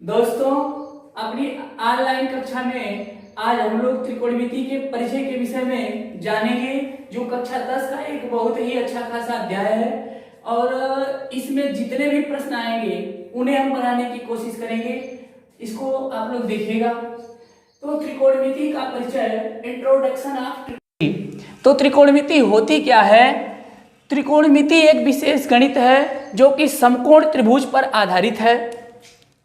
दोस्तों, अपनी ऑनलाइन कक्षा में आज हम लोग त्रिकोणमिति के परिचय के विषय में जानेंगे, जो कक्षा 10 का एक बहुत ही अच्छा खासा अध्याय है और इसमें जितने भी प्रश्न आएंगे उन्हें हम बनाने की कोशिश करेंगे। इसको आप लोग देखिएगा। तो त्रिकोणमिति का परिचय, इंट्रोडक्शन ऑफ त्रिकोणमिति। तो त्रिकोणमिति होती क्या है? त्रिकोणमिति एक विशेष गणित है जो कि समकोण त्रिभुज पर आधारित है।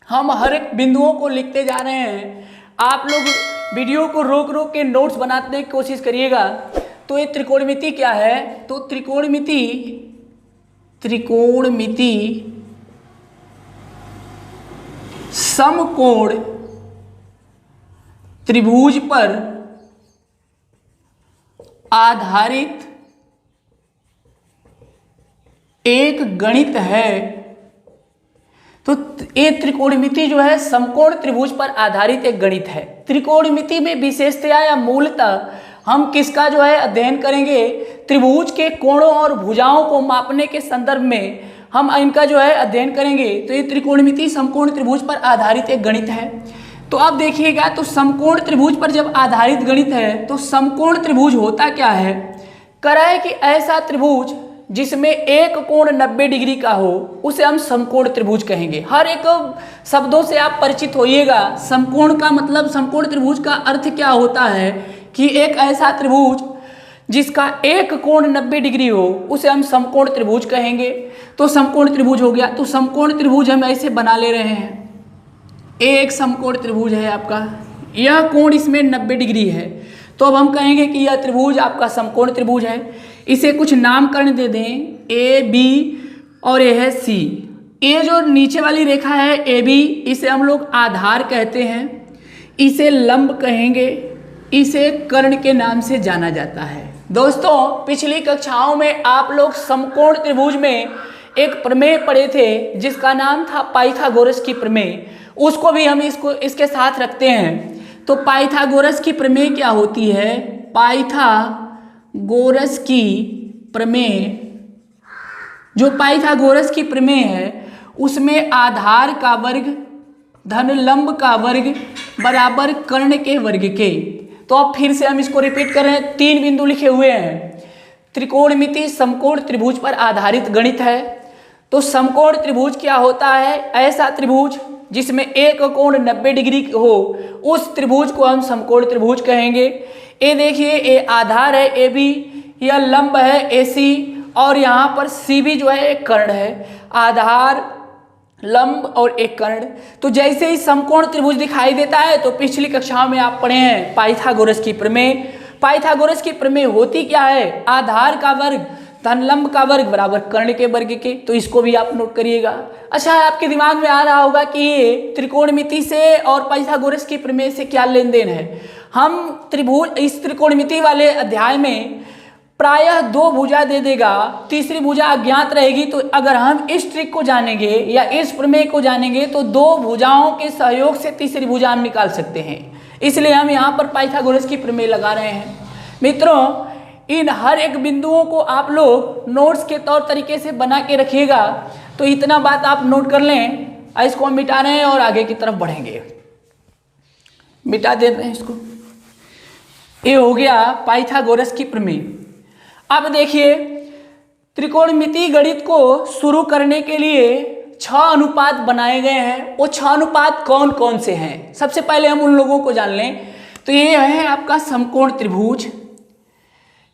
हम हर एक बिंदुओं को लिखते जा रहे हैं। आप लोग वीडियो को रोक रोक के नोट्स बनाने की कोशिश करिएगा। तो ये त्रिकोणमिति क्या है? तो त्रिकोणमिति समकोण त्रिभुज पर आधारित एक गणित है। तो ये त्रिकोणमिति जो है समकोण त्रिभुज पर आधारित एक गणित है। त्रिकोणमिति में विशेषतया या मूलतः हम किसका जो है अध्ययन करेंगे? त्रिभुज के कोणों और भुजाओं को मापने के संदर्भ में हम इनका जो है अध्ययन करेंगे। तो ये त्रिकोणमिति समकोण त्रिभुज पर आधारित एक गणित है। तो अब देखिएगा, तो समकोण त्रिभुज पर जब आधारित गणित है तो समकोण त्रिभुज होता क्या है? कराए कि ऐसा त्रिभुज जिसमें एक कोण 90 डिग्री का हो उसे हम समकोण त्रिभुज कहेंगे। हर एक शब्दों से आप परिचित होइएगा। समकोण का मतलब, समकोण त्रिभुज का अर्थ क्या होता है कि एक ऐसा त्रिभुज जिसका एक कोण 90 डिग्री हो उसे हम समकोण त्रिभुज कहेंगे। तो समकोण त्रिभुज हो गया। तो समकोण त्रिभुज हम ऐसे बना ले रहे हैं। एक समकोण त्रिभुज है आपका, यह कोण इसमें 90 डिग्री है। तो अब हम कहेंगे कि यह त्रिभुज आपका समकोण त्रिभुज है। इसे कुछ नामकरण दे दें, ए बी और ये है सी। ये जो नीचे वाली रेखा है ए बी, इसे हम लोग आधार कहते हैं, इसे लंब कहेंगे, इसे कर्ण के नाम से जाना जाता है। दोस्तों, पिछली कक्षाओं में आप लोग समकोण त्रिभुज में एक प्रमेय पढ़े थे जिसका नाम था पाइथागोरस की प्रमेय। उसको भी हम इसके साथ रखते हैं। तो पाइथागोरस की प्रमेय क्या होती है? पाइथागोरस की प्रमेय, जो पाइथागोरस की प्रमेय है उसमें आधार का वर्ग धन लंब का वर्ग बराबर कर्ण के वर्ग के। तो अब फिर से हम इसको रिपीट कर रहे हैं। 3 बिंदु लिखे हुए हैं। त्रिकोणमिति समकोण त्रिभुज पर आधारित गणित है। तो समकोण त्रिभुज क्या होता है? ऐसा त्रिभुज जिसमें एक कोण 90 डिग्री हो उस त्रिभुज को हम समकोण त्रिभुज कहेंगे। ये देखिए, ये आधार है ए बी, यह लंब है ए सी और यहाँ पर सी भी जो है एक कर्ण है। आधार, लंब और एक कर्ण। तो जैसे ही समकोण त्रिभुज दिखाई देता है तो पिछली कक्षाओं में आप पढ़े हैं पाइथागोरस की प्रमेय। पाइथागोरस की प्रमेय होती क्या है? आधार का वर्ग धन लंब का वर्ग बराबर कर्ण के वर्ग के। तो इसको भी आप नोट करिएगा। अच्छा, आपके दिमाग में आ रहा होगा कि ये त्रिकोणमिति से और पाइथागोरस की प्रमेय से क्या लेन देन है। हम त्रिभुज, इस त्रिकोणमिति वाले अध्याय में प्रायः 2 भुजा दे देगा, तीसरी भुजा अज्ञात रहेगी। तो अगर हम इस ट्रिक को जानेंगे या इस प्रमेय को जानेंगे तो 2 भुजाओं के सहयोग से तीसरी भुजा हम निकाल सकते हैं। इसलिए हम यहाँ पर पाइथागोरस की प्रमेय लगा रहे हैं। मित्रों, इन हर एक बिंदुओं को आप लोग नोट्स के तौर तरीके से बना के रखिएगा। तो इतना बात आप नोट कर लें। इसको हम मिटा रहे हैं और आगे की तरफ बढ़ेंगे। मिटा देते हैं इसको। ये हो गया पाइथागोरस की प्रमेय। अब देखिए, त्रिकोणमिति गणित को शुरू करने के लिए 6 अनुपात बनाए गए हैं। वो 6 अनुपात कौन कौन से हैं? सबसे पहले हम उन लोगों को जान लें। तो ये है आपका समकोण त्रिभुज।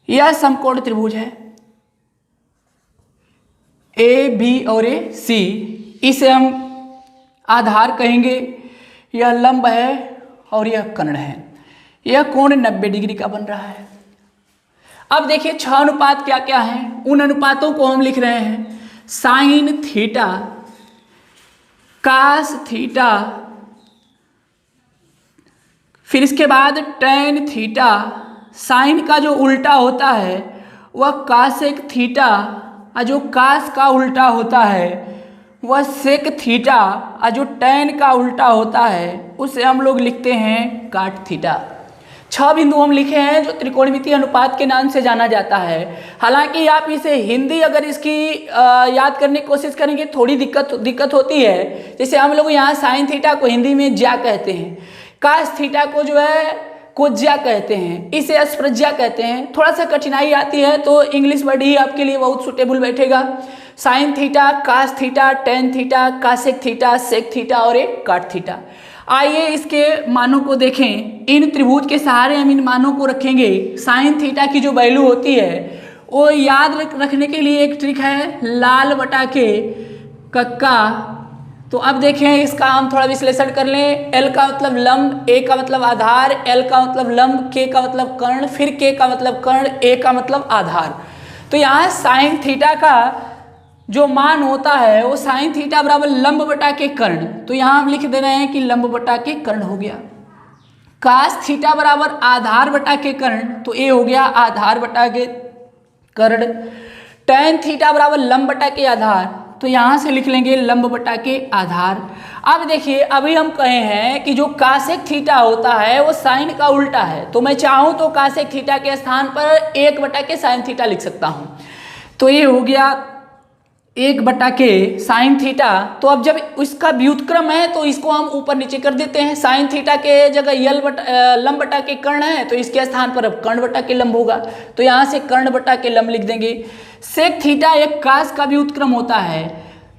यह समकोण त्रिभुज है ए बी और ए सी, इसे हम आधार कहेंगे। यह लंब है और यह कर्ण है। यह कोण 90 डिग्री का बन रहा है। अब देखिए 6 अनुपात क्या क्या हैं। उन अनुपातों को हम लिख रहे हैं। साइन थीटा, कास थीटा, फिर इसके बाद टैन थीटा। साइन का जो उल्टा होता है वह कासेक थीटा, और जो कास का उल्टा होता है वह सेक थीटा, और जो टैन का उल्टा होता है उसे हम लोग लिखते हैं काट थीटा। 6 बिंदु हम लिखे हैं जो त्रिकोणमितीय अनुपात के नाम से जाना जाता है। हालांकि आप इसे हिंदी अगर इसकी याद करने की कोशिश करेंगे थोड़ी दिक्कत होती है। जैसे हम लोग यहाँ साइन थीटा को हिंदी में ज्या कहते हैं, कास थीटा को जो है कोज्या कहते हैं, इसे अस्प्रज्या कहते हैं। थोड़ा सा कठिनाई आती है तो इंग्लिश वर्ड ही आपके लिए बहुत सुटेबल बैठेगा। Sine theta, cos theta, tan theta, cosec theta, sec theta और एक काट थीटा। आइए इसके मानों को देखें। इन त्रिभुज के सहारे हम इन मानों को रखेंगे। साइन थीटा की जो वैल्यू होती है वो याद रखने के लिए एक ट्रिक है, लाल बटा के कक्का। तो अब देखें इसका हम थोड़ा विश्लेषण कर लें। एल का मतलब लंब, ए का मतलब आधार, एल का मतलब लंब, के का मतलब कर्ण, फिर के का मतलब कर्ण, ए का मतलब आधार। तो यहाँ साइन थीटा का जो मान होता है वो साइन थीटा बराबर लंब बटा के कर्ण। तो यहाँ हम लिख दे रहे हैं कि लंब बटा के कर्ण हो गया। कास थीटा बराबर आधार बटा के कर्ण, तो ए हो गया आधार बटा के कर्ण। टेन थीटा बराबर लंब बटा के आधार, तो यहाँ से लिख लेंगे लंब बटा के आधार। अब देखिए अभी हम कहे हैं कि जो कासेक थीटा होता है वो साइन का उल्टा है, तो मैं चाहूँ तो कासेक थीटा के स्थान पर 1 बटा के साइन थीटा लिख सकता हूँ। तो ये हो गया 1 बटा के साइन थीटा। तो अब जब इसका व्युत्क्रम है तो इसको हम ऊपर नीचे कर देते हैं। साइन थीटा के जगह लंब बटा के कर्ण है तो इसके स्थान पर अब कर्ण बटा के लंब होगा, तो यहाँ से कर्ण बटा के लंब लिख देंगे। सेक थीटा एक कास का व्युत्क्रम होता है,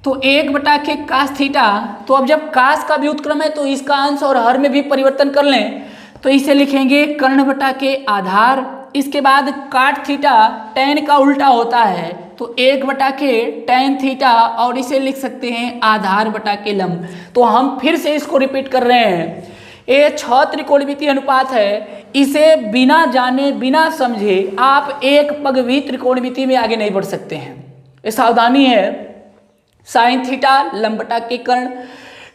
तो 1 बटा के कास थीटा। तो अब जब कास का व्युत्क्रम है तो इसका अंश और हर में भी परिवर्तन कर लें, तो इसे लिखेंगे कर्ण बटा के आधार। इसके बाद काट थीटा टेन का उल्टा होता है, तो 1 बटा के टेन थीटा और इसे लिख सकते हैं आधार बटा के लंब। तो हम फिर से इसको रिपीट कर रहे हैं। ये 6 त्रिकोणमितीय अनुपात है, इसे बिना जाने बिना समझे आप एक पग भी त्रिकोणमिति में आगे नहीं बढ़ सकते हैं, ये सावधानी है। साइन थीटा लंब बटा के कर्ण,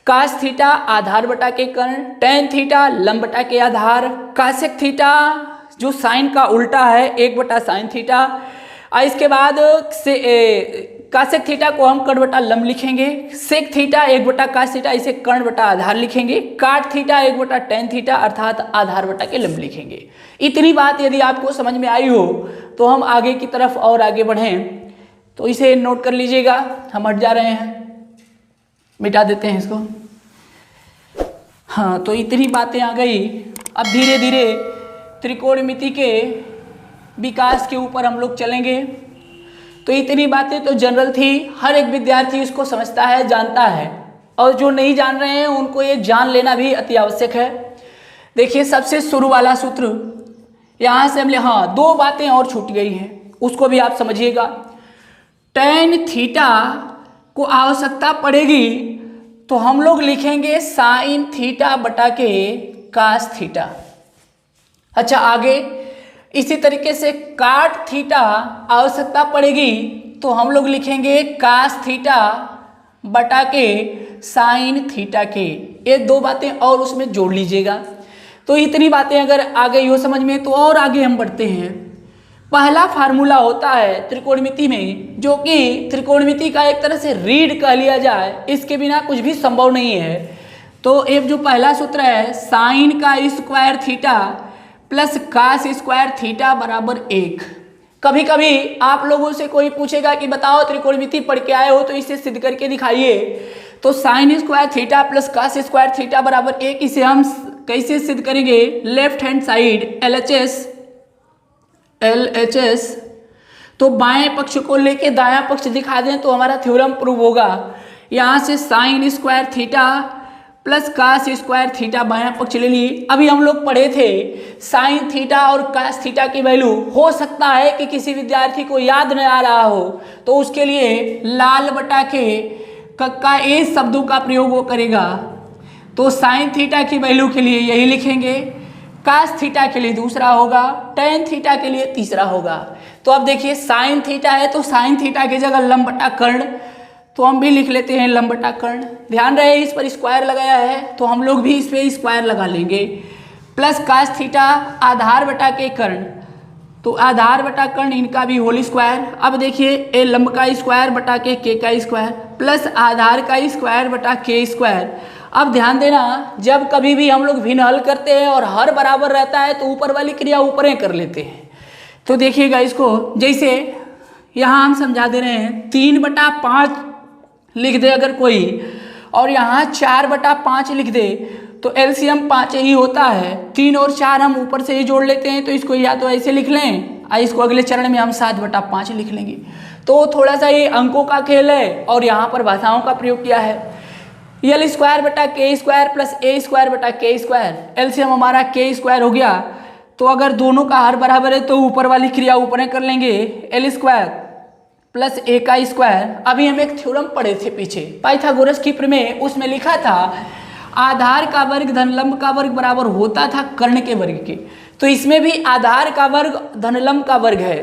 कास थीटा आधार बटा के कर्ण, टेन थीटा लंब बटा के आधार, कासेक थीटा जो साइन का उल्टा है 1 बटा साइन थीटा। इसके बाद कासेक थीटा को हम कर्ण बटा लंब लिखेंगे। सेक थीटा 1 बटा कास थीटा, इसे कर्ण बटा आधार लिखेंगे। काट थीटा 1 बटा टेन थीटा अर्थात आधार बटा के लंब लिखेंगे। इतनी बात यदि आपको समझ में आई हो तो हम आगे की तरफ और आगे बढ़ें, तो इसे नोट कर लीजिएगा। हम हट जा रहे हैं, मिटा देते हैं इसको। हाँ, तो इतनी बातें आ गई। अब धीरे धीरे त्रिकोणमिति के विकास के ऊपर हम लोग चलेंगे। तो इतनी बातें तो जनरल थी, हर एक विद्यार्थी इसको समझता है, जानता है, और जो नहीं जान रहे हैं उनको ये जान लेना भी अति आवश्यक है। देखिए सबसे शुरू वाला सूत्र यहाँ से हमने, हाँ 2 बातें और छूट गई हैं, उसको भी आप समझिएगा। टेन थीटा को आवश्यकता पड़ेगी तो हम लोग लिखेंगे साइन थीटा बटा के कास थीटा। अच्छा, आगे इसी तरीके से काट थीटा आवश्यकता पड़ेगी तो हम लोग लिखेंगे कास थीटा बटा के साइन थीटा के। ये 2 बातें और उसमें जोड़ लीजिएगा। तो इतनी बातें अगर आ गई हो समझ में, तो और आगे हम बढ़ते हैं। पहला फार्मूला होता है त्रिकोणमिति में, जो कि त्रिकोणमिति का एक तरह से रीढ़ कह लिया जाए, इसके बिना कुछ भी संभव नहीं है। तो एक जो पहला सूत्र है, साइन का square theta plus cos square theta बराबर 1। कभी कभी आप लोगों से कोई पूछेगा कि बताओ त्रिकोणमिति पढ़ के आए हो तो इसे सिद्ध करके दिखाइए। तो sine square theta plus cos square theta बराबर 1, इसे हम कैसे सिद्ध करेंगे? लेफ्ट हैंड साइड LHS, तो बाएं पक्ष को लेके दायां पक्ष दिखा दें तो हमारा थ्योरम प्रूव होगा। यहाँ से sine square theta plus cos square theta बायां पक्ष ले लिए। अभी हम लोग पढ़े थे साइन थीटा और कास थीटा की वैल्यू। हो सकता है कि किसी विद्यार्थी को याद न आ रहा हो, तो उसके लिए लाल बटा के कक्का ए शब्दों का प्रयोग वो करेगा। तो साइन थीटा की वैल्यू के लिए यही लिखेंगे, कास थीटा के लिए दूसरा होगा, टेन थीटा के लिए तीसरा होगा। तो अब देखिए साइन थीटा है तो साइन थीटा की जगह लंब बटा कर्ण, तो हम भी लिख लेते हैं लंब बटा कर्ण। ध्यान रहे इस पर स्क्वायर लगाया है तो हम लोग भी इस पर स्क्वायर लगा लेंगे। प्लस कास थीटा आधार बटा के कर्ण, तो आधार बटा कर्ण इनका भी होल स्क्वायर। अब देखिए ए लंब का स्क्वायर बटा के का स्क्वायर प्लस आधार का स्क्वायर बटा के स्क्वायर। अब ध्यान देना, जब कभी भी हम लोग भिन्न हल करते हैं और हर बराबर रहता है तो ऊपर वाली क्रिया ऊपर ही कर लेते हैं। तो देखिएगा इसको, जैसे यहाँ हम समझा दे रहे हैं 3/5 लिख दे अगर कोई और यहाँ 4/5 लिख दे तो एलसीएम 5 ही होता है। 3 और 4 हम ऊपर से ही जोड़ लेते हैं, तो इसको या तो ऐसे लिख लें, इसको अगले चरण में हम 7/5 लिख लेंगे। तो थोड़ा सा ये अंकों का खेल है और यहाँ पर भाषाओं का प्रयोग किया है। एल स्क्वायर बटा के स्क्वायर प्लस ए स्क्वायर बटा के स्क्वायर, एलसीएम हमारा के स्क्वायर हो गया। तो अगर दोनों का हर बराबर है तो ऊपर वाली क्रिया ऊपर कर लेंगे, एल स्क्वायर प्लस ए का स्क्वायर। अभी हम एक थ्योरम पढ़े थे पीछे पाइथागोरस की प्रमेय, उसमें लिखा था आधार का वर्ग धन लंब का वर्ग बराबर होता था कर्ण के वर्ग के। तो इसमें भी आधार का वर्ग धन लंब का वर्ग है,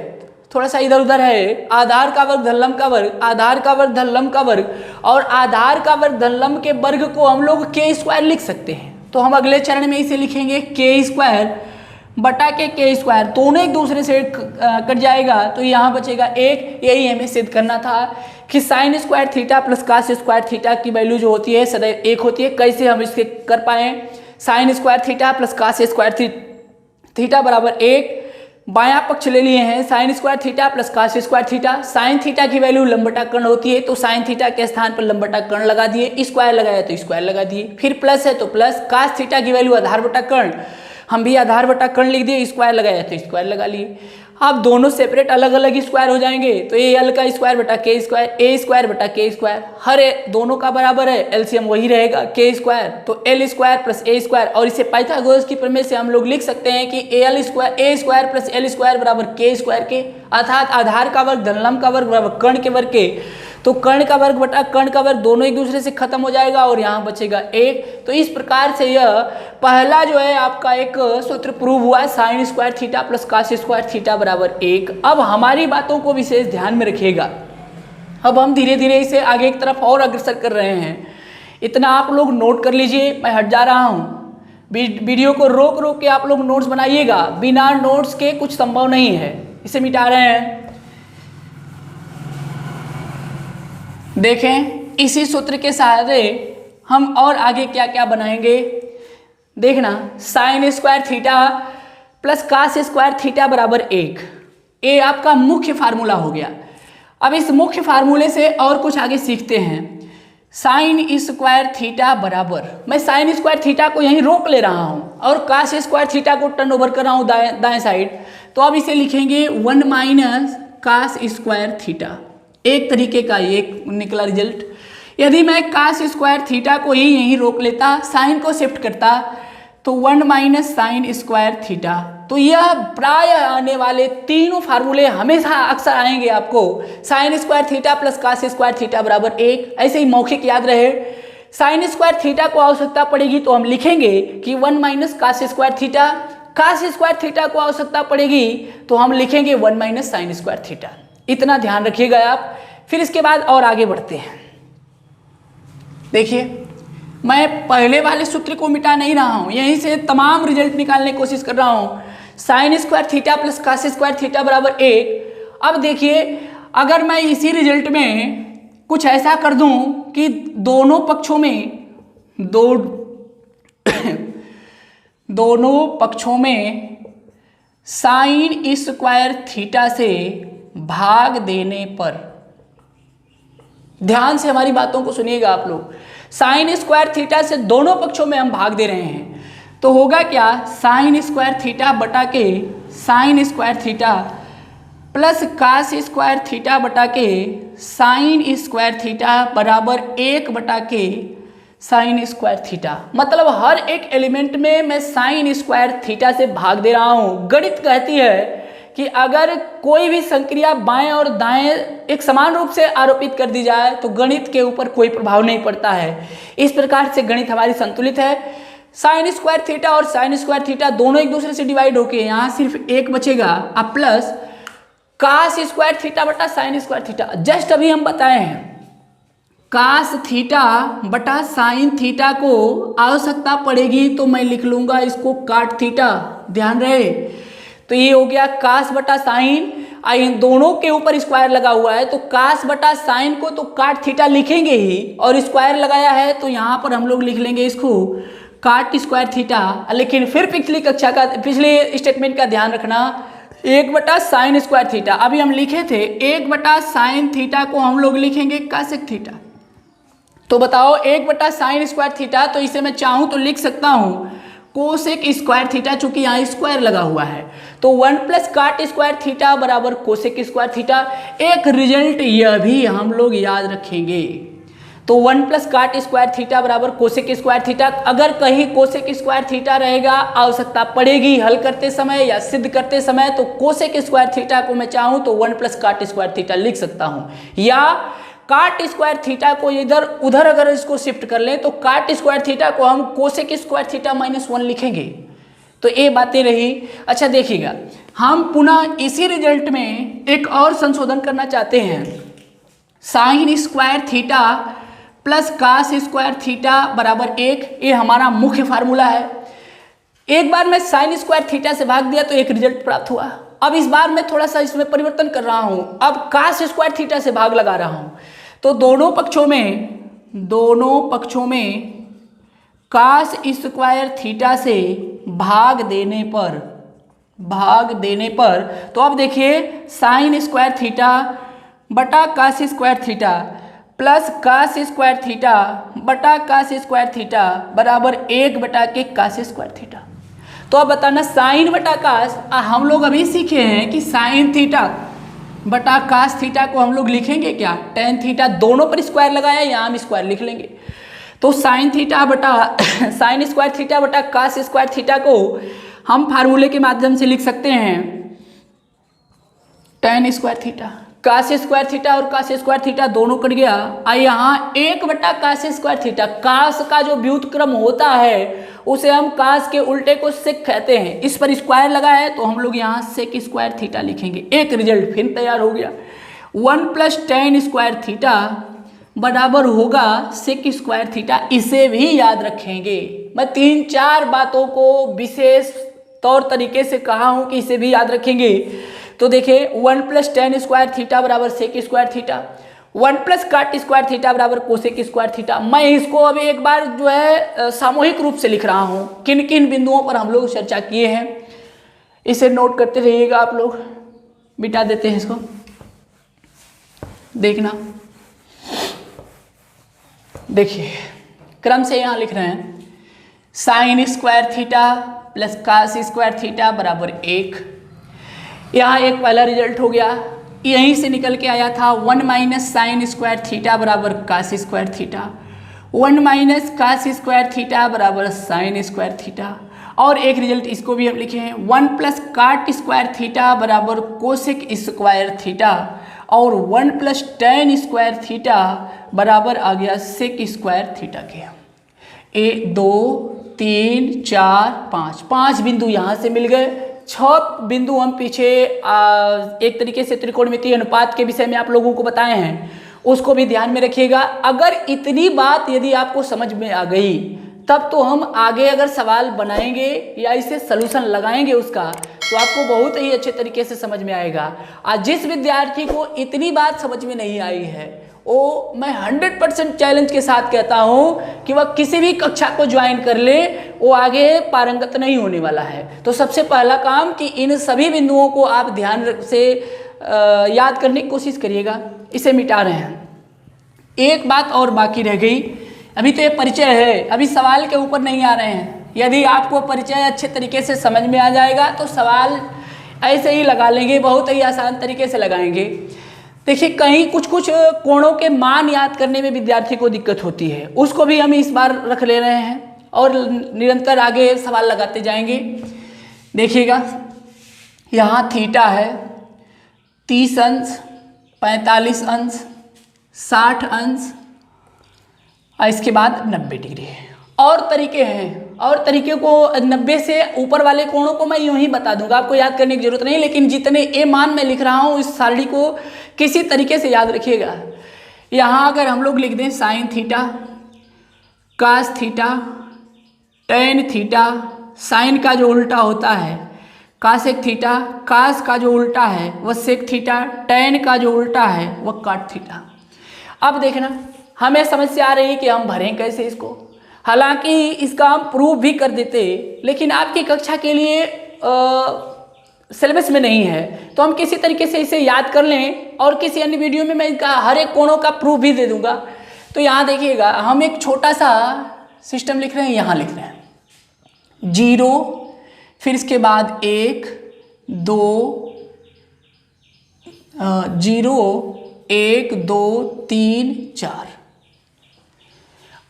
थोड़ा सा इधर उधर है। आधार का वर्ग धन लंब का वर्ग, आधार का वर्ग धन लंब का वर्ग, और आधार का वर्ग धन लंब के वर्ग को हम लोग के स्क्वायर लिख सकते हैं। तो हम अगले चरण में इसे लिखेंगे के स्क्वायर बटा के स्क्वायर, दोनों एक दूसरे से कट जाएगा तो यहाँ बचेगा 1। यही हमें सिद्ध करना था कि sine square theta plus cos square theta की वैल्यू जो होती है सदैव 1 होती है। कैसे हम इसके कर पाए, sine square theta plus cos square theta बराबर 1, बायां पक्ष ले लिए हैं sine square theta plus cos square theta. Sine theta की वैल्यू लंब बटा कर्ण होती है, तो साइन थीटा के स्थान पर लंब बटा कर्ण लगा दिए, स्क्वायर लगाया तो स्क्वायर लगा दिए, फिर प्लस है तो प्लस, कास थीटा की वैल्यू आधार बटा कर्ण, हम भी आधार बटा कर्ण लिख दिए, स्क्वायर लगाया तो स्क्वायर लगा लिए। अब दोनों सेपरेट अलग अलग स्क्वायर हो जाएंगे, तो ये एल का स्क्वायर बटा के स्क्वायर, ए स्क्वायर बटा के स्क्वायर, हर दोनों का बराबर है, एलसीएम वही रहेगा के स्क्वायर, तो एल स्क्वायर प्लस ए स्क्वायर। और इसे पाइथागोरस की प्रमेय से हम लोग लिख सकते हैं कि ए स्क्वायर प्लस एल स्क्वायर बराबर के स्क्वायर के, अर्थात आधार का वर्ग धन लंब का वर्ग बराबर कर्ण के वर्ग के। तो कर्ण का वर्ग बटा कर्ण का वर्ग दोनों एक दूसरे से खत्म हो जाएगा और यहाँ बचेगा 1। तो इस प्रकार से यह पहला जो है आपका एक सूत्र प्रूव हुआ, sine square theta plus cos square theta बराबर 1। अब हमारी बातों को विशेष ध्यान में रखिएगा। अब हम धीरे धीरे इसे आगे की तरफ और अग्रसर कर रहे हैं, इतना आप लोग नोट कर लीजिए। मैं हट जा रहा हूँ, वीडियो को रोक रोक के आप लोग नोट्स बनाइएगा, बिना नोट्स के कुछ संभव नहीं है। इसे मिटा रहे हैं, देखें इसी सूत्र के सहारे हम और आगे क्या क्या बनाएंगे। देखना, sine square theta plus cos square theta बराबर 1, ये आपका मुख्य फार्मूला हो गया। अब इस मुख्य फार्मूले से और कुछ आगे सीखते हैं। साइन स्क्वायर थीटा बराबर, मैं साइन स्क्वायर थीटा को यहीं रोक ले रहा हूँ और कास स्क्वायर थीटा को टर्न ओवर कर रहा हूँ दाएं साइड, तो अब इसे लिखेंगे 1 माइनस कास स्क्वायर थीटा। एक तरीके का ये निकला रिजल्ट। यदि मैं कास स्क्वायर थीटा को ही यहीं रोक लेता, साइन को शिफ्ट करता, तो 1 माइनस साइन स्क्वायर थीटा। तो यह प्राय आने वाले तीनों फार्मूले हमेशा अक्सर आएंगे आपको, sine square theta plus cos square theta बराबर 1। ऐसे ही मौखिक याद रहे, साइन स्क्वायर थीटा को आवश्यकता पड़ेगी तो हम लिखेंगे कि 1 minus cos square theta, cos square theta को आवश्यकता पड़ेगी तो हम लिखेंगे 1 माइनस साइन स्क्वायर थीटा। इतना ध्यान रखिएगा आप। फिर इसके बाद और आगे बढ़ते हैं। देखिए, मैं पहले वाले सूत्र को मिटा नहीं रहा हूं, यहीं से तमाम रिजल्ट निकालने की कोशिश कर रहा हूं। Sine square theta plus cos square theta बराबर 1। अब देखिए, अगर मैं इसी रिजल्ट में कुछ ऐसा कर दूं कि दोनों पक्षों में साइन स्क्वायर थीटा से भाग देने पर, ध्यान से हमारी बातों को सुनिएगा आप लोग, साइन स्क्वायर थीटा से दोनों पक्षों में हम भाग दे रहे हैं, तो होगा क्या, साइन स्क्वायर थीटा बटा के sine square theta plus cos square theta बटा के साइन स्क्वायर थीटा बराबर 1 बटा के साइन स्क्वायर थीटा। मतलब हर एक एलिमेंट में मैं साइन स्क्वायर थीटा से भाग दे रहा हूं। गणित कहती है कि अगर कोई भी संक्रिया बाएं और दाएं एक समान रूप से आरोपित कर दी जाए तो गणित के ऊपर कोई प्रभाव नहीं पड़ता है। इस प्रकार से गणित हमारी संतुलित है। साइन स्क्वायर थीटा और साइन स्क्वायर थीटा दोनों एक दूसरे से डिवाइड होके यहाँ सिर्फ 1 बचेगा, अब प्लस कास स्क्वायर थीटा बटा साइन स्क्वायर थीटा। जस्ट अभी हम बताए हैं, कास थीटा बटा साइन थीटा को आवश्यकता पड़ेगी तो मैं लिख लूंगा इसको काट थीटा, ध्यान रहे। तो ये हो गया कास बटा साइन, इन दोनों के ऊपर स्क्वायर लगा हुआ है तो कास बटा साइन को तो काट थीटा लिखेंगे ही, और स्क्वायर लगाया है तो यहाँ पर हम लोग लिख लेंगे इसको काट स्क्वायर थीटा। लेकिन फिर पिछले स्टेटमेंट का ध्यान रखना, 1 बटा साइन स्क्वायर थीटा, अभी हम लिखे थे 1 बटा साइन थीटा को हम लोग लिखेंगे कासेक थीटा। तो बताओ 1 बटा साइन स्क्वायर थीटा, तो इसे मैं चाहूँ तो लिख सकता हूँ कोसेक स्क्वायर थीटा, चूंकि यहाँ स्क्वायर लगा हुआ है तो 1 प्लस काट स्क्वायर थीटा बराबर कोसेक स्क्वायर थीटा। एक रिजल्ट यह भी हम लोग याद रखेंगे, तो 1 प्लस काट स्क्वायर थीटा बराबर कोसेक स्क्वायर थीटा। अगर कहीं कोसेक स्क्वायर थीटा रहेगा, आवश्यकता पड़ेगी हल करते समय या सिद्ध करते समय, तो कोसेक स्क्वायर थीटा को मैं चाहूँ तो 1 प्लस काट स्क्वायर थीटा लिख सकता हूँ, या काट स्क्वायर थीटा को इधर उधर अगर इसको शिफ्ट कर लें तो काट स्क्वायर थीटा को हम कोसेक स्क्वायर थीटा -1 लिखेंगे। तो ये बातें रही। अच्छा देखिएगा, हम पुनः इसी रिजल्ट में एक और संशोधन करना चाहते हैं, sine square theta plus cos square theta बराबर 1, ये हमारा मुख्य फार्मूला है। एक बार मैं साइन स्क्वायर थीटा से भाग दिया तो एक रिजल्ट प्राप्त हुआ। अब इस बार मैं थोड़ा सा इसमें परिवर्तन कर रहा हूं, अब कास स्क्वायर थीटा से भाग लगा रहा हूं, तो दोनों पक्षों में कास स्क्वायर थीटा से भाग देने पर तो अब देखिए साइन स्क्वायर थीटा बटा cos square theta plus cos square theta बटा कास स्क्वायर थीटा बराबर 1 बटा के कास स्क्वायर थीटा। तो अब बताना साइन बटा कास, हम लोग अभी सीखे हैं कि साइन थीटा बटा कास थीटा को हम लोग लिखेंगे क्या, टेन थीटा, दोनों पर स्क्वायर लगाया या हम स्क्वायर लिख लेंगे। तो साइन स्क्वायर थीटा बटा कास स्क्वायर थीटा को हम फार्मूले के माध्यम से लिख सकते हैं tan square theta. Cos square theta और कास स्क्वायर थीटा दोनों कट गया, और यहाँ 1 बटा कास स्क्वायर थीटा, कास का जो व्युत्क्रम होता है उसे हम कास के उल्टे को सेक कहते हैं, इस पर स्क्वायर लगा है तो हम लोग यहाँ सेक स्क्वायर थीटा लिखेंगे। एक रिजल्ट फिर तैयार हो गया, 1 प्लस टेन स्क्वायर थीटा बराबर होगा सेक स्क्वायर थीटा। इसे भी याद रखेंगे, मैं 3-4 बातों को विशेष तौर तरीके से कहा हूँ कि इसे भी याद रखेंगे। तो देखिए 1 प्लस टेन स्क्वायर थीटा बराबर sec square theta, 1 plus cot square theta बराबर कोसेक स्क्वायर थीटा। मैं इसको अभी एक बार जो है सामूहिक रूप से लिख रहा हूँ, किन किन बिंदुओं पर हम लोग चर्चा किए हैं, इसे नोट करते रहिएगा आप लोग। मिटा देते हैं इसको, देखना। देखिए क्रम से यहाँ लिख रहे हैं, sine square theta plus cos square theta बराबर 1। यहाँ एक पहला रिजल्ट हो गया, यहीं से निकल के आया था 1 माइनस साइन स्क्वायर थीटा बराबर cos square theta, 1 minus cos square theta बराबर साइन स्क्वायर थीटा। और एक रिजल्ट इसको भी हम लिखे हैं, 1 प्लस काट स्क्वायर थीटा बराबर कोसेक स्क्वायर थीटा, और 1 प्लस टेन स्क्वायर थीटा बराबर आ गया सेक स्क्वायर थीटा के। 1 2 3 4 5 बिंदु यहाँ से मिल गए। 6 बिंदु हम पीछे एक तरीके से त्रिकोणमितीय अनुपात के विषय में आप लोगों को बताए हैं, उसको भी ध्यान में रखिएगा। अगर इतनी बात यदि आपको समझ में आ गई तब तो हम आगे अगर सवाल बनाएंगे या इसे सलूशन लगाएंगे उसका, तो आपको बहुत ही अच्छे तरीके से समझ में आएगा। आज जिस विद्यार्थी को इतनी बात समझ में नहीं आई है, वो मैं 100% चैलेंज के साथ कहता हूँ कि वह किसी भी कक्षा को ज्वाइन कर ले, वो आगे पारंगत नहीं होने वाला है। तो सबसे पहला काम कि इन सभी बिंदुओं को आप ध्यान से याद करने की कोशिश करिएगा। इसे मिटा रहे हैं। एक बात और बाकी रह गई, अभी तो ये परिचय है, अभी सवाल के ऊपर नहीं आ रहे हैं। यदि आपको परिचय अच्छे तरीके से समझ में आ जाएगा तो सवाल ऐसे ही लगा लेंगे, बहुत ही आसान तरीके से लगाएंगे। देखिए कहीं कुछ कोणों के मान याद करने में विद्यार्थी को दिक्कत होती है, उसको भी हम इस बार रख ले रहे हैं और निरंतर आगे सवाल लगाते जाएंगे। देखिएगा यहाँ थीटा है 30 अंश, 45 अंश, 60 अंश, और इसके बाद 90 डिग्री है। और तरीके हैं, और तरीके को 90 से ऊपर वाले कोणों को मैं यूं ही बता दूंगा, आपको याद करने की जरूरत नहीं। लेकिन जितने ए मान मैं लिख रहा हूँ इस सारणी को किसी तरीके से याद रखिएगा। यहाँ अगर हम लोग लिख दें sine theta, cos theta, tan theta, sine का जो उल्टा होता है कासेक थीटा, कास का जो उल्टा है वह सेक थीटा, टैन का जो उल्टा है वह काट थीटा। अब देखना हमें समस्या आ रही है कि हम भरें कैसे इसको। हालांकि इसका हम प्रूफ भी कर देते, लेकिन आपकी कक्षा के लिए सिलेबस में नहीं है, तो हम किसी तरीके से इसे याद कर लें और किसी अन्य वीडियो में मैं इनका हर एक कोणों का प्रूफ भी दे दूंगा। तो यहाँ देखिएगा हम एक छोटा सा सिस्टम लिख रहे हैं, यहाँ लिख रहे हैं 0, फिर इसके बाद 1 2 0 1 2 3 4।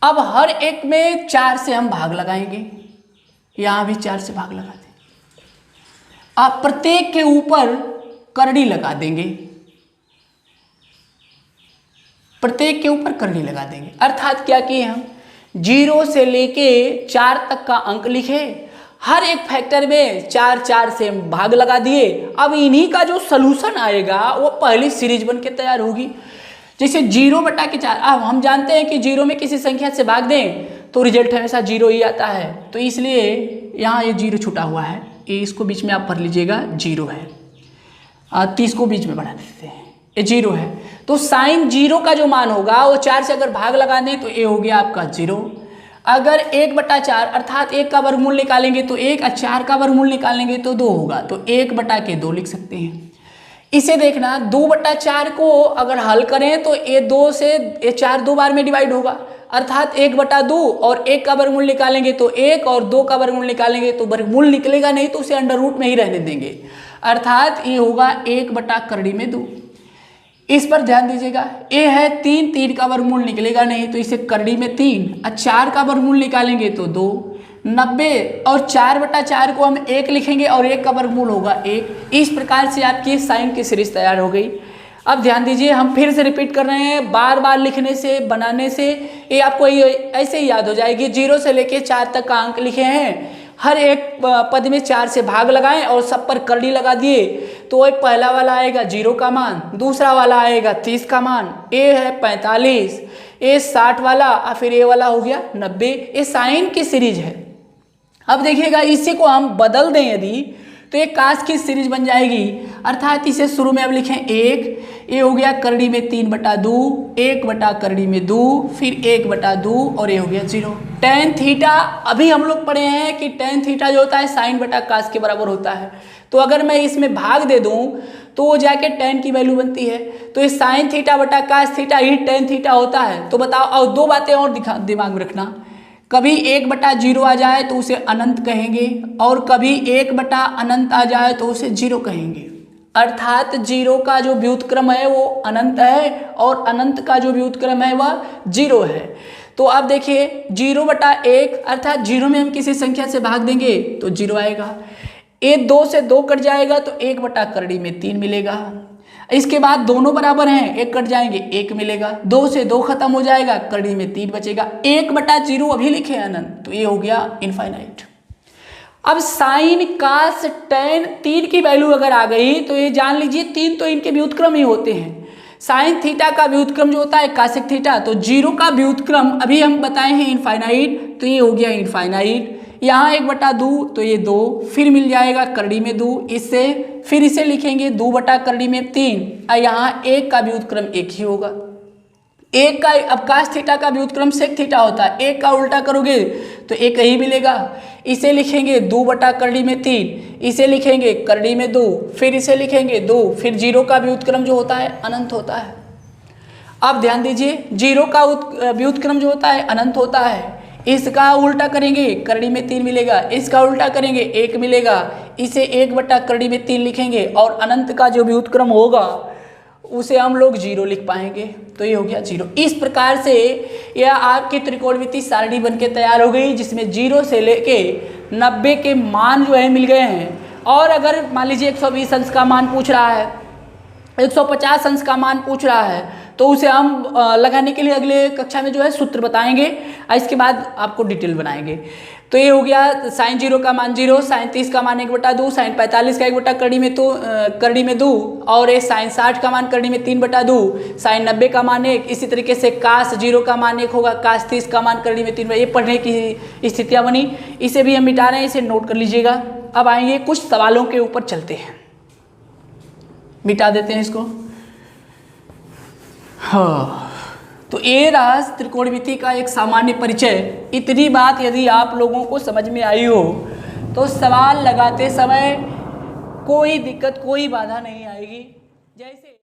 अब हर एक में 4 से हम भाग लगाएंगे, यहाँ भी 4 से भाग लगाते हैं। आप प्रत्येक के ऊपर करड़ी लगा देंगे, प्रत्येक के ऊपर करड़ी लगा देंगे। अर्थात क्या किए हम 0 से लेके 4 तक का अंक लिखे, हर एक फैक्टर में 4 4 से भाग लगा दिए। अब इन्हीं का जो सलूशन आएगा वो पहली सीरीज बन के तैयार होगी। जैसे 0/4, अब हम जानते हैं कि 0 में किसी संख्या से भाग दें तो रिजल्ट हमेशा 0 ही आता है, तो इसलिए यहाँ ये 0 छुटा हुआ है, ये इसको बीच में आप भर लीजिएगा 0 है, 30 को बीच में बढ़ा देते हैं, ये 0 है। तो साइन 0 का जो मान होगा वो 4 से अगर भाग लगा दें तो ये हो गया आपका 0। अगर 1/4 अर्थात 1 का वर्गमूल निकालेंगे तो 1 और 4 का वर्गमूल निकालेंगे तो 2 होगा, तो 1/2 लिख सकते हैं। इसे देखना 2/4 को अगर हल करें तो ये 2 से ये 4 2 बार में डिवाइड होगा, अर्थात 1/2 और 1 का वर्गमूल निकालेंगे तो 1 और 2 का वर्गमूल निकालेंगे तो वर्गमूल निकलेगा नहीं, तो उसे अंडर रूट में ही रहने देंगे, अर्थात ये होगा 1/2। इस पर ध्यान दीजिएगा, ये है 3, 3 का वर्गमूल निकलेगा नहीं तो इसे करड़ी में 3, और 4 का वर्गमूल निकालेंगे तो 2, 90 और 4/4 को हम 1 लिखेंगे और 1 का वर्गमूल होगा 1। इस प्रकार से आपकी साइन की सीरीज तैयार हो गई। अब ध्यान दीजिए, हम फिर से रिपीट कर रहे हैं, बार बार लिखने से बनाने से ये आपको ऐसे ही याद हो जाएगी। 0 से लेके 4 तक का अंक लिखे हैं, हर एक पद में 4 से भाग लगाएं और सब पर करड़ी लगा दिए, तो एक पहला वाला आएगा 0 का मान, दूसरा वाला आएगा 30 का मान, ए है 45, ए 60 वाला और फिर ए वाला हो गया 90। ये साइन की सीरीज है। अब देखिएगा इसी को हम बदल दें यदि तो ये कास की सीरीज बन जाएगी, अर्थात इसे शुरू में अब लिखें 1, ये हो गया करड़ी में 3/2, 1/करड़ी में 2, फिर 1/2 और ये हो गया 0। tan थीटा अभी हम लोग पढ़े हैं कि tan थीटा जो होता है साइन बटा कास के बराबर होता है, तो अगर मैं इसमें भाग दे दूं तो वो जाके tan की वैल्यू बनती है, तो ये साइन थीटा बटा कास थीटा ही tan थीटा होता है। तो बताओ, और 2 बातें और दिमाग में रखना, कभी 1/0 आ जाए तो उसे अनंत कहेंगे और कभी 1/अनंत आ जाए तो उसे 0 कहेंगे, अर्थात 0 का जो व्युत्क्रम है वो अनंत है और अनंत का जो व्युत्क्रम है वह 0 है। तो अब देखिए 0/1 अर्थात 0 में हम किसी संख्या से भाग देंगे तो 0 आएगा, ये 2 से 2 कट जाएगा तो 1/करड़ी में 3 मिलेगा। इसके बाद दोनों बराबर हैं, 1 कट जाएंगे 1 मिलेगा, 2 से 2 खत्म हो जाएगा, करड़ी में 3 बचेगा, 1/0 अभी लिखे अनंत, तो ये हो गया इनफाइनाइट। अब साइन कास tan 3 की वैल्यू अगर आ गई तो ये जान लीजिए 3 तो इनके व्युत्क्रम ही होते हैं। साइन थीटा का व्युत्क्रम जो होता है कासेक थीटा, तो 0 का व्युत्क्रम अभी हम बताए हैं इनफाइनाइट, तो ये हो गया इनफाइनाइट। यहाँ 1/2 तो ये 2, फिर मिल जाएगा करड़ी में 2, इससे फिर इसे लिखेंगे 2/करड़ी में 3, और यहाँ 1 का व्युत्क्रम 1 ही होगा। 1 का अब कास थीटा का व्युत्क्रम सेक थीटा होता है, 1 का उल्टा करोगे तो 1 ही मिलेगा, इसे लिखेंगे 2/करड़ी में 3, इसे लिखेंगे करड़ी में 2, फिर इसे लिखेंगे 2, फिर 0 का व्युत्क्रम जो होता है अनंत होता है। अब ध्यान दीजिए 0 का व्युत्क्रम जो होता है अनंत होता है, इसका उल्टा करेंगे करड़ी में 3 मिलेगा, इसका उल्टा करेंगे 1 मिलेगा, इसे 1/करड़ी में 3 लिखेंगे और अनंत का जो व्युत्क्रम होगा उसे हम लोग 0 लिख पाएंगे, तो ये हो गया 0। इस प्रकार से यह आपकी त्रिकोणमिति सारणी बन के तैयार हो गई, जिसमें 0 से लेके 90 के मान जो है मिल गए हैं। और अगर मान लीजिए 120 अंश का मान पूछ रहा है, 150 अंश का मान पूछ रहा है, तो उसे हम लगाने के लिए अगले कक्षा में जो है सूत्र बताएंगे, और इसके बाद आपको डिटेल बनाएंगे। तो ये हो गया साइन 0 का मान 0, साइन 30 का मान 1/2, साइन 45 का 1/करड़ी में 2, और ये साइन 60 का मान करड़ी में 3/2, साइन 90 का मान 1। इसी तरीके से कास 0 का मान 1 होगा, कास 30 का मान करड़ी में 3। ये पढ़ने की स्थितियाँ बनी, इसे भी हम मिटा रहे हैं, इसे नोट कर लीजिएगा। अब आएंगे कुछ सवालों के ऊपर चलते हैं, मिटा देते हैं इसको। हाँ, तो ये रहा त्रिकोणमिति का एक सामान्य परिचय। इतनी बात यदि आप लोगों को समझ में आई हो तो सवाल लगाते समय कोई दिक्कत, कोई बाधा नहीं आएगी। जैसे